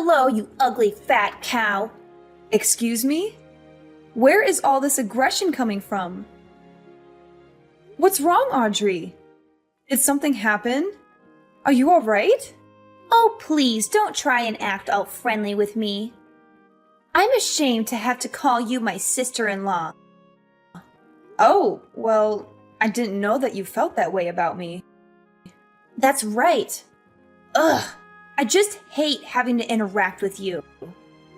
Hello, you ugly fat cow. Excuse me? Where is all this aggression coming from? What's wrong, Audrey? Did something happen? Are you alright? Oh, please don't try and act all friendly with me. I'm ashamed to have to call you my sister-in-law. Oh, well, I didn't know that you felt that way about me. That's right. Ugh, I just hate having to interact with you.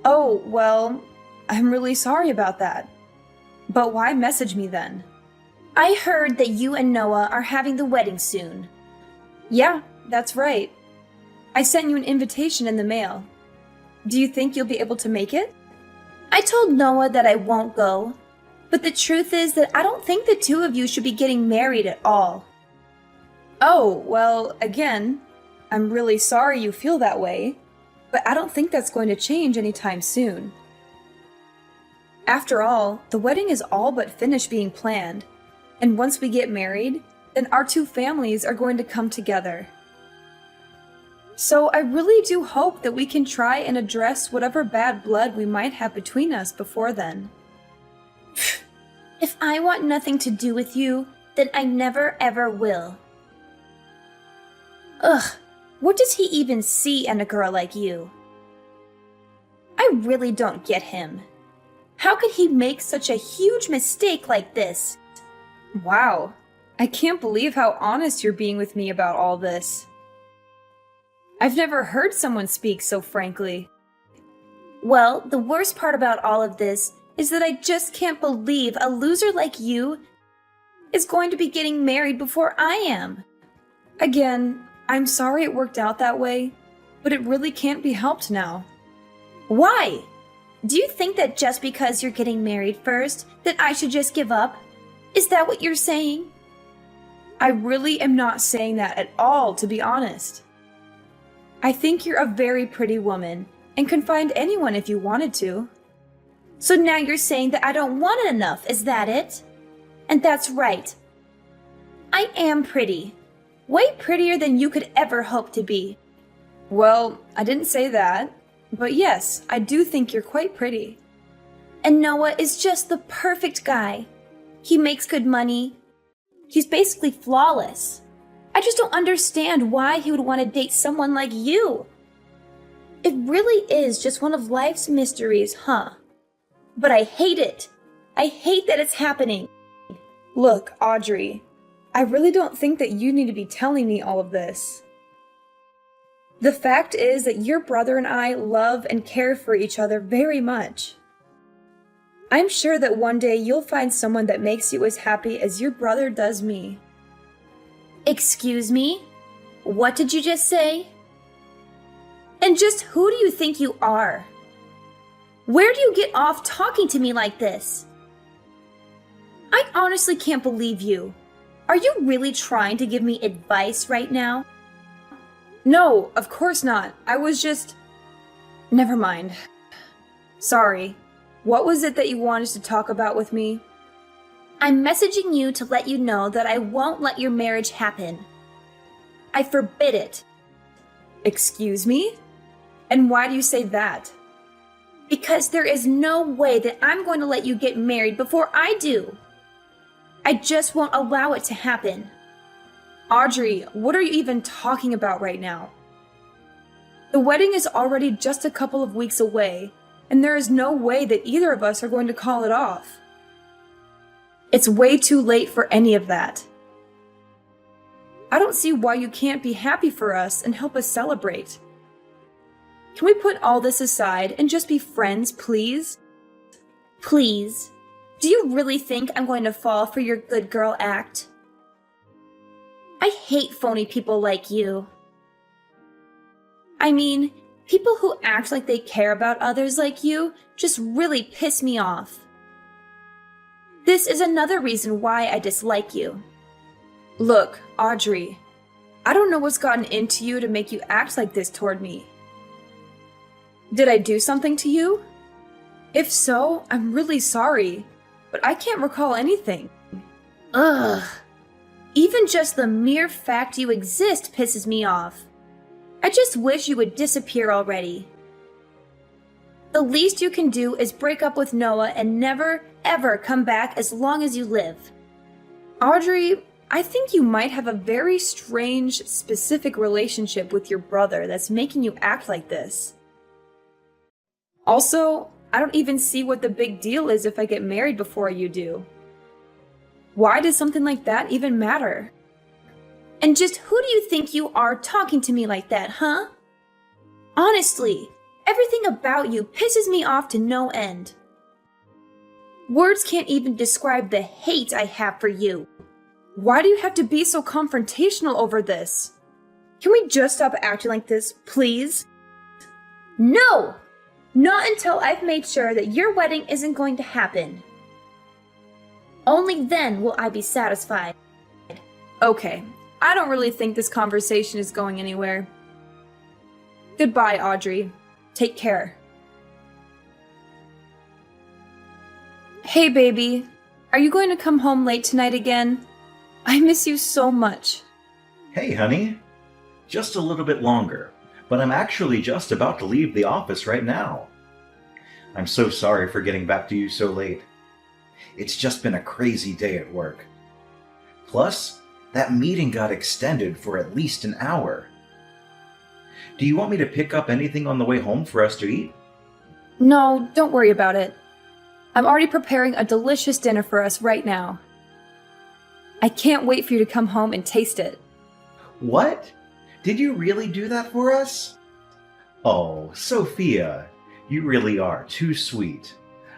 Oh, well, I'm really sorry about that. But why message me then? I heard that you and Noah are having the wedding soon. Yeah, that's right. I sent you an invitation in the mail. Do you think you'll be able to make it? I told Noah that I won't go, but the truth is that I don't think the two of you should be getting married at all. Oh, well, again, I'm really sorry you feel that way, but I don't think that's going to change anytime soon. After all, the wedding is all but finished being planned, and once we get married, then our two families are going to come together. So I really do hope that we can try and address whatever bad blood we might have between us before then. If I want nothing to do with you, then I never ever will. Ugh, what does he even see in a girl like you? I really don't get him. How could he make such a huge mistake like this? Wow, I can't believe how honest you're being with me about all this. I've never heard someone speak so frankly. Well, the worst part about all of this is that I just can't believe a loser like you is going to be getting married before I am. Again, I'm sorry it worked out that way, but it really can't be helped now. Why? Do you think that just because you're getting married first, that I should just give up? Is that what you're saying? I really am not saying that at all, to be honest. I think you're a very pretty woman and can find anyone if you wanted to. So now you're saying that I don't want it enough, is that it? And that's right. I am pretty. Way prettier than you could ever hope to be. Well, I didn't say that, but yes, I do think you're quite pretty. And Noah is just the perfect guy. He makes good money. He's basically flawless. I just don't understand why he would want to date someone like you. It really is just one of life's mysteries, huh? But I hate it. I hate that it's happening. Look, Audrey, I really don't think that you need to be telling me all of this. The fact is that your brother and I love and care for each other very much. I'm sure that one day you'll find someone that makes you as happy as your brother does me. Excuse me? What did you just say? And just who do you think you are? Where do you get off talking to me like this? I honestly can't believe you. Are you really trying to give me advice right now? No, of course not. I was just... Never mind. Sorry. What was it that you wanted to talk about with me? I'm messaging you to let you know that I won't let your marriage happen. I forbid it. Excuse me? And why do you say that? Because there is no way that I'm going to let you get married before I do. I just won't allow it to happen. Audrey, what are you even talking about right now? The wedding is already just a couple of weeks away, and there is no way that either of us are going to call it off. It's way too late for any of that. I don't see why you can't be happy for us and help us celebrate. Can we put all this aside and just be friends, please? Please. Do you really think I'm going to fall for your good girl act? I hate phony people like you. I mean, people who act like they care about others like you just really piss me off. This is another reason why I dislike you. Look, Audrey, I don't know what's gotten into you to make you act like this toward me. Did I do something to you? If so, I'm really sorry, but I can't recall anything. Ugh. Even just the mere fact you exist pisses me off. I just wish you would disappear already. The least you can do is break up with Noah and never, ever come back as long as you live. Audrey, I think you might have a very strange, specific relationship with your brother that's making you act like this. Also, I don't even see what the big deal is if I get married before you do. Why does something like that even matter? And just who do you think you are talking to me like that, huh? Honestly, everything about you pisses me off to no end. Words can't even describe the hate I have for you. Why do you have to be so confrontational over this? Can we just stop acting like this, please? No! Not until I've made sure that your wedding isn't going to happen. Only then will I be satisfied. Okay, I don't really think this conversation is going anywhere. Goodbye, Audrey. Take care. Hey, baby. Are you going to come home late tonight again? I miss you so much. Hey, honey. Just a little bit longer, but I'm actually just about to leave the office right now. I'm so sorry for getting back to you so late. It's just been a crazy day at work. Plus, that meeting got extended for at least an hour. Do you want me to pick up anything on the way home for us to eat? No, don't worry about it. I'm already preparing a delicious dinner for us right now. I can't wait for you to come home and taste it. What? Did you really do that for us? Oh, Sophia, you really are too sweet.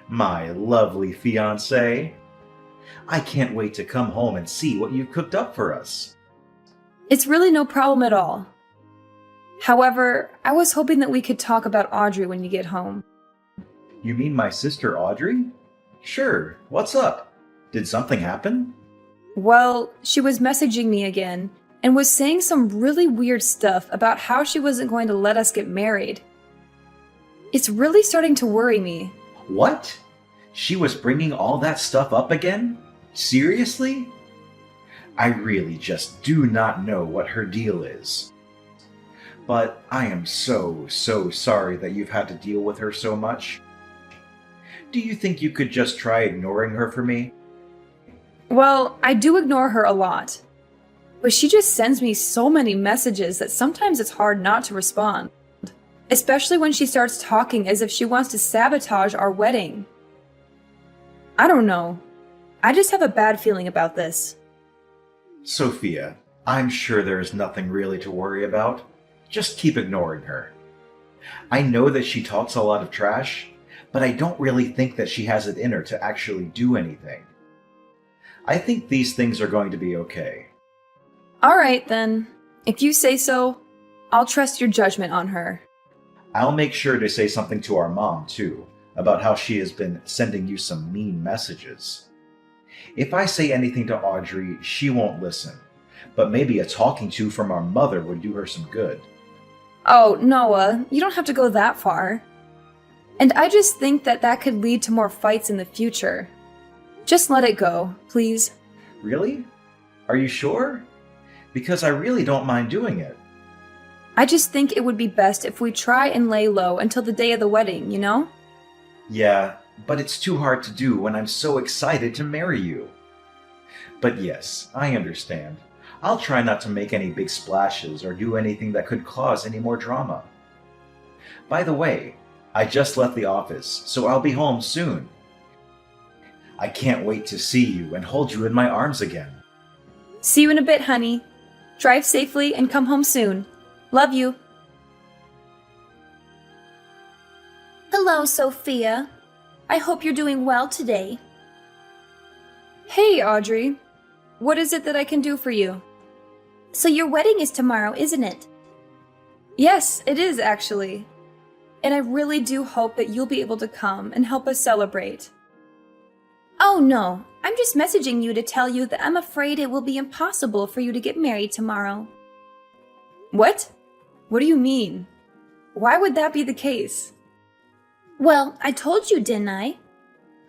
My lovely fiancé. I can't wait to come home and see what you've cooked up for us. It's really no problem at all. However, I was hoping that we could talk about Audrey when you get home. You mean my sister Audrey? Sure, what's up? Did something happen? Well, she was messaging me again and was saying some really weird stuff about how she wasn't going to let us get married. It's really starting to worry me. What? She was bringing all that stuff up again? Seriously? I really just do not know what her deal is. But I am so sorry that you've had to deal with her so much. Do you think you could just try ignoring her for me? Well, I do ignore her a lot. But she just sends me so many messages that sometimes it's hard not to respond. Especially when she starts talking as if she wants to sabotage our wedding. I don't know. I just have a bad feeling about this. Sophia, I'm sure there is nothing really to worry about. Just keep ignoring her. I know that she talks a lot of trash, but I don't really think that she has it in her to actually do anything. I think these things are going to be okay. Alright then. If you say so, I'll trust your judgment on her. I'll make sure to say something to our mom, too, about how she has been sending you some mean messages. If I say anything to Audrey, she won't listen, but maybe a talking to from our mother would do her some good. Oh, Noah, you don't have to go that far. And I just think that that could lead to more fights in the future. Just let it go, please. Really? Are you sure? Because I really don't mind doing it. I just think it would be best if we try and lay low until the day of the wedding, you know? Yeah, but it's too hard to do when I'm so excited to marry you. But yes, I understand. I'll try not to make any big splashes or do anything that could cause any more drama. By the way, I just left the office, so I'll be home soon. I can't wait to see you and hold you in my arms again. See you in a bit, honey. Drive safely and come home soon. Love you. Hello, Sophia. I hope you're doing well today. Hey, Audrey. What is it that I can do for you? So your wedding is tomorrow, isn't it? Yes, it is actually. And I really do hope that you'll be able to come and help us celebrate. Oh no, I'm just messaging you to tell you that I'm afraid it will be impossible for you to get married tomorrow. What? What do you mean? Why would that be the case? Well, I told you, didn't I?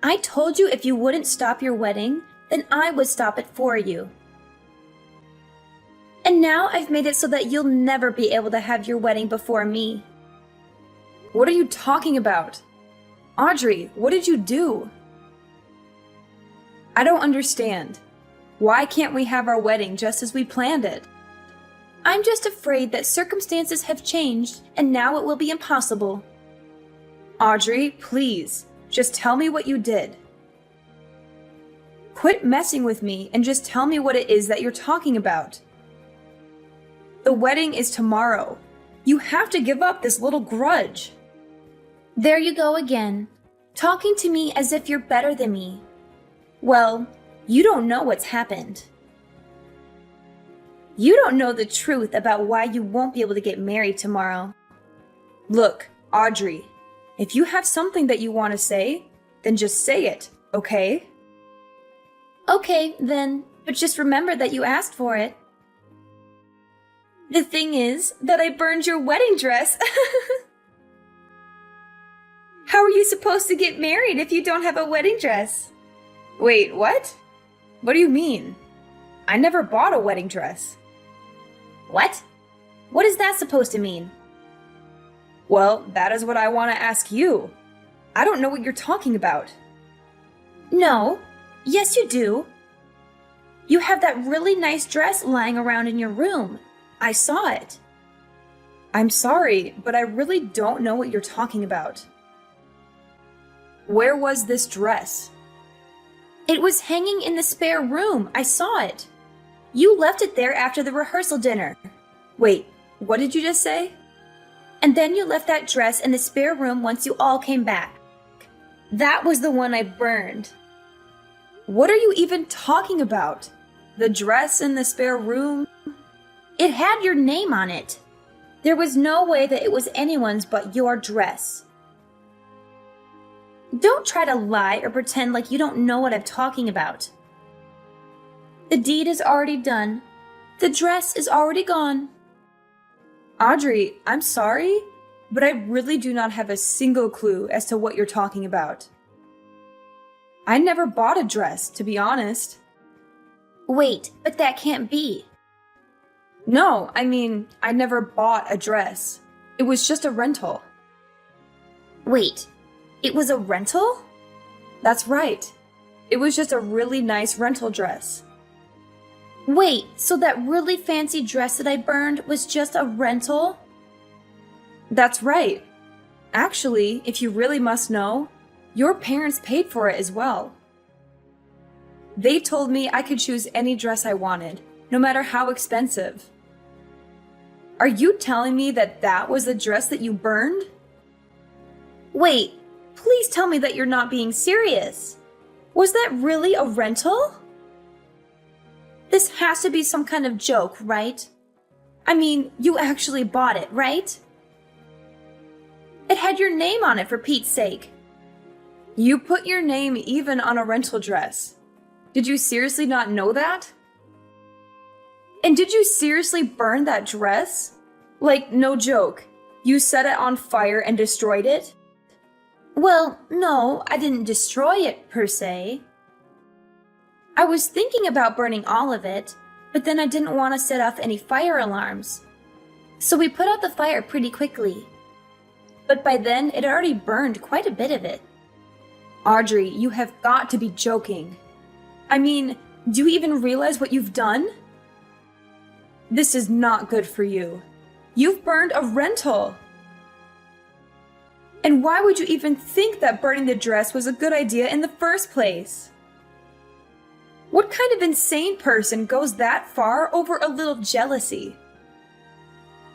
I told you if you wouldn't stop your wedding, then I would stop it for you. And now I've made it so that you'll never be able to have your wedding before me. What are you talking about? Audrey, what did you do? I don't understand. Why can't we have our wedding just as we planned it? I'm just afraid that circumstances have changed and now it will be impossible. Audrey, please, just tell me what you did. Quit messing with me and just tell me what it is that you're talking about. The wedding is tomorrow. You have to give up this little grudge. There you go again, talking to me as if you're better than me. Well, you don't know what's happened. You don't know the truth about why you won't be able to get married tomorrow. Look, Audrey, if you have something that you want to say, then just say it, okay? Okay, then, but just remember that you asked for it. The thing is that I burned your wedding dress. How are you supposed to get married if you don't have a wedding dress? Wait, what? What do you mean? I never bought a wedding dress. What? What is that supposed to mean? Well, that is what I want to ask you. I don't know what you're talking about. No. Yes, you do. You have that really nice dress lying around in your room. I saw it. I'm sorry, but I really don't know what you're talking about. Where was this dress? It was hanging in the spare room. I saw it. You left it there after the rehearsal dinner. Wait, what did you just say? And then you left that dress in the spare room once you all came back. That was the one I burned. What are you even talking about? The dress in the spare room? It had your name on it. There was no way that it was anyone's but your dress. Don't try to lie or pretend like you don't know what I'm talking about. The deed is already done. The dress is already gone. Audrey, I'm sorry, but I really do not have a single clue as to what you're talking about. I never bought a dress, to be honest. Wait, but that can't be. No, I mean, I never bought a dress. It was just a rental. Wait, it was a rental? That's right. It was just a really nice rental dress. Wait, so that really fancy dress that I burned was just a rental? That's right. Actually, if you really must know, your parents paid for it as well. They told me I could choose any dress I wanted, no matter how expensive. Are you telling me that that was the dress that you burned? Wait, please tell me that you're not being serious. Was that really a rental? This has to be some kind of joke, right? I mean, you actually bought it, right? It had your name on it, for Pete's sake. You put your name even on a rental dress. Did you seriously not know that? And did you seriously burn that dress? Like, no joke. You set it on fire and destroyed it? Well, no, I didn't destroy it, per se. I was thinking about burning all of it, but then I didn't want to set off any fire alarms. So we put out the fire pretty quickly. But by then, it already burned quite a bit of it. Audrey, you have got to be joking. I mean, do you even realize what you've done? This is not good for you. You've burned a rental. And why would you even think that burning the dress was a good idea in the first place? What kind of insane person goes that far over a little jealousy?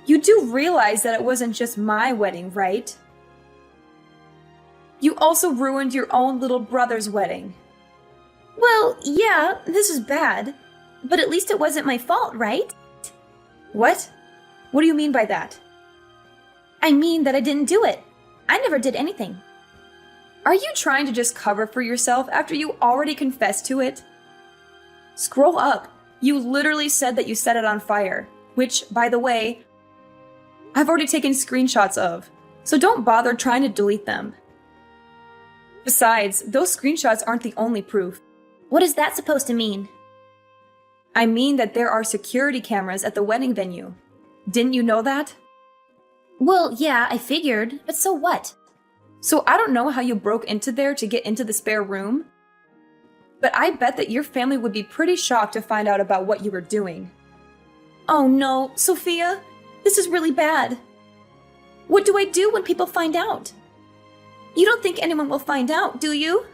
You do realize that it wasn't just my wedding, right? You also ruined your own little brother's wedding. Well, yeah, this is bad. But at least it wasn't my fault, right? What? What do you mean by that? I mean that I didn't do it. I never did anything. Are you trying to just cover for yourself after you already confessed to it? Scroll up. You literally said that you set it on fire, which, by the way, I've already taken screenshots of, so don't bother trying to delete them. Besides, those screenshots aren't the only proof. What is that supposed to mean? I mean that there are security cameras at the wedding venue. Didn't you know that? Well, yeah, I figured, but so what? So I don't know how you broke into there to get into the spare room, but I bet that your family would be pretty shocked to find out about what you were doing. Oh no, Sophia, this is really bad. What do I do when people find out? You don't think anyone will find out, do you?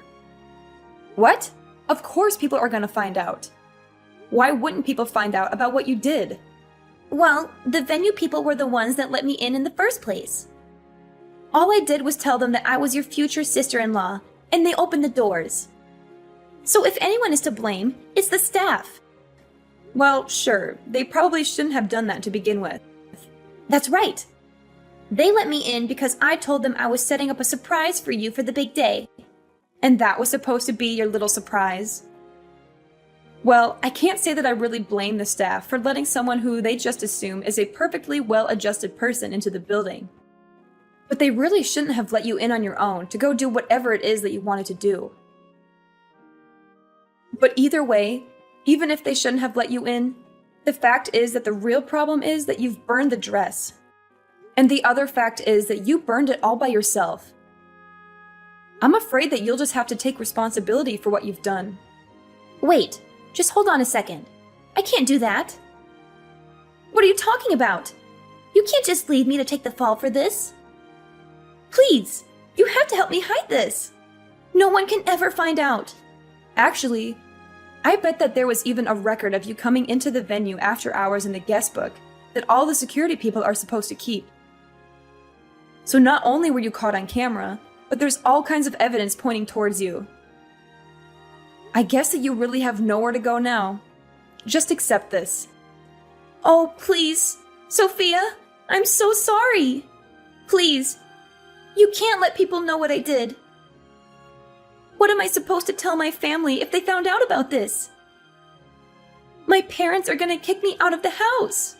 What? Of course people are gonna find out. Why wouldn't people find out about what you did? Well, the venue people were the ones that let me in the first place. All I did was tell them that I was your future sister-in-law, and they opened the doors. So if anyone is to blame, it's the staff. Well, sure, they probably shouldn't have done that to begin with. That's right. They let me in because I told them I was setting up a surprise for you for the big day. And that was supposed to be your little surprise. Well, I can't say that I really blame the staff for letting someone who they just assume is a perfectly well-adjusted person into the building. But they really shouldn't have let you in on your own to go do whatever it is that you wanted to do. But either way, even if they shouldn't have let you in, the fact is that the real problem is that you've burned the dress. And the other fact is that you burned it all by yourself. I'm afraid that you'll just have to take responsibility for what you've done. Wait, just hold on a second. I can't do that. What are you talking about? You can't just leave me to take the fall for this. Please, you have to help me hide this. No one can ever find out. Actually, I bet that there was even a record of you coming into the venue after hours in the guest book that all the security people are supposed to keep. So not only were you caught on camera, but there's all kinds of evidence pointing towards you. I guess that you really have nowhere to go now. Just accept this. Oh, please, Sophia, I'm so sorry. Please, you can't let people know what I did. What am I supposed to tell my family if they found out about this? My parents are gonna kick me out of the house.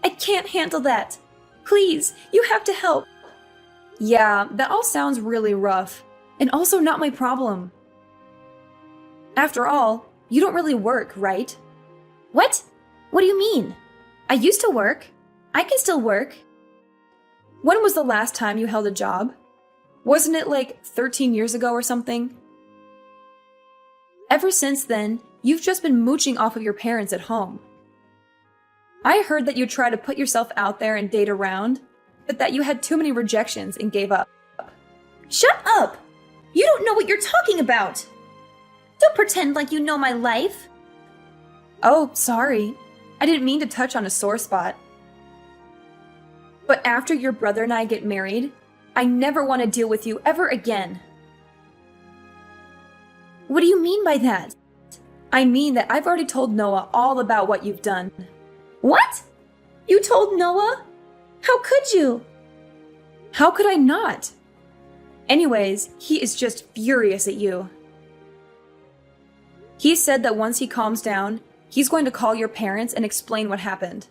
I can't handle that. Please, you have to help. Yeah, that all sounds really rough, and also not my problem. After all, you don't really work, right? What? What do you mean? I used to work. I can still work. When was the last time you held a job? Wasn't it like 13 years ago or something? Ever since then, you've just been mooching off of your parents at home. I heard that you tried to put yourself out there and date around, but that you had too many rejections and gave up. Shut up! You don't know what you're talking about! Don't pretend like you know my life. Oh, sorry. I didn't mean to touch on a sore spot. But after your brother and I get married, I never want to deal with you ever again. What do you mean by that? I mean that I've already told Noah all about what you've done. What? You told Noah? How could you? How could I not? Anyways, he is just furious at you. He said that once he calms down, he's going to call your parents and explain what happened.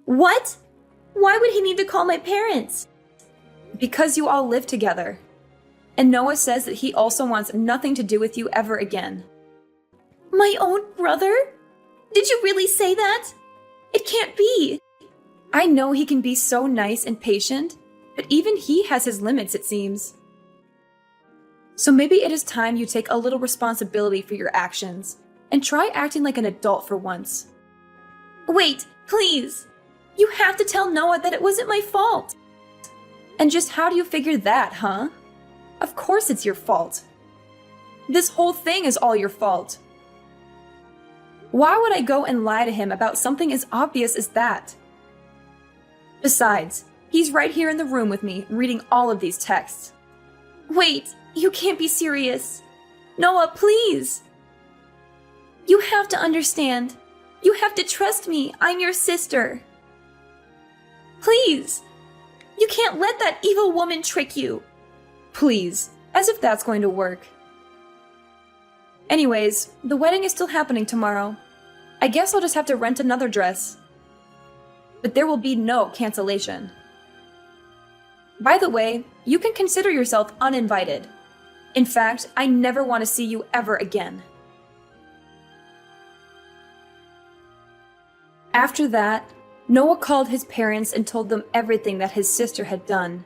What? Why would he need to call my parents? Because you all live together. And Noah says that he also wants nothing to do with you ever again. My own brother? Did you really say that? It can't be. I know he can be so nice and patient, but even he has his limits, it seems. So maybe it is time you take a little responsibility for your actions and try acting like an adult for once. Wait, please. You have to tell Noah that it wasn't my fault. And just how do you figure that, huh? Of course it's your fault. This whole thing is all your fault. Why would I go and lie to him about something as obvious as that? Besides, he's right here in the room with me, reading all of these texts. Wait, you can't be serious. Noah, please. You have to understand. You have to trust me. I'm your sister. Please. You can't let that evil woman trick you. Please, as if that's going to work. Anyways, the wedding is still happening tomorrow. I guess I'll just have to rent another dress. But there will be no cancellation. By the way, you can consider yourself uninvited. In fact, I never want to see you ever again. After that, Noah called his parents and told them everything that his sister had done.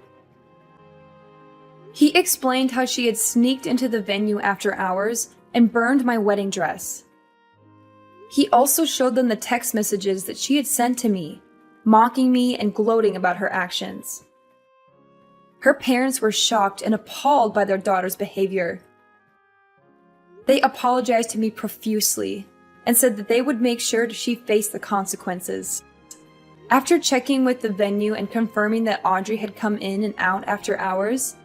He explained how she had sneaked into the venue after hours and burned my wedding dress. He also showed them the text messages that she had sent to me, mocking me and gloating about her actions. Her parents were shocked and appalled by their daughter's behavior. They apologized to me profusely and said that they would make sure she faced the consequences. After checking with the venue and confirming that Audrey had come in and out after hours,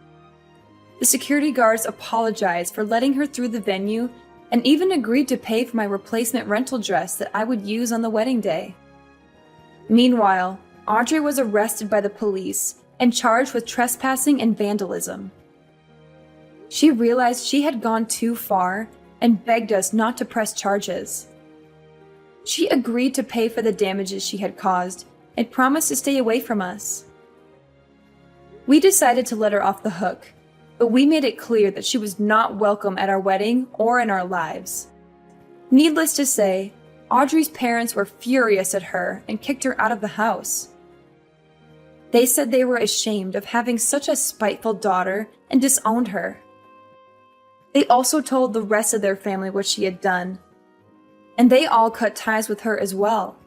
the security guards apologized for letting her through the venue and even agreed to pay for my replacement rental dress that I would use on the wedding day. Meanwhile, Audrey was arrested by the police and charged with trespassing and vandalism. She realized she had gone too far and begged us not to press charges. She agreed to pay for the damages she had caused and promised to stay away from us. We decided to let her off the hook, but we made it clear that she was not welcome at our wedding or in our lives. Needless to say, Audrey's parents were furious at her and kicked her out of the house. They said they were ashamed of having such a spiteful daughter and disowned her. They also told the rest of their family what she had done, and they all cut ties with her as well.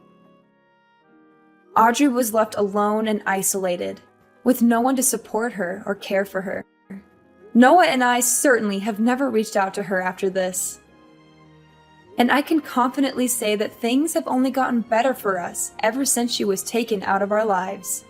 Audrey was left alone and isolated, with no one to support her or care for her. Noah and I certainly have never reached out to her after this. And I can confidently say that things have only gotten better for us ever since she was taken out of our lives.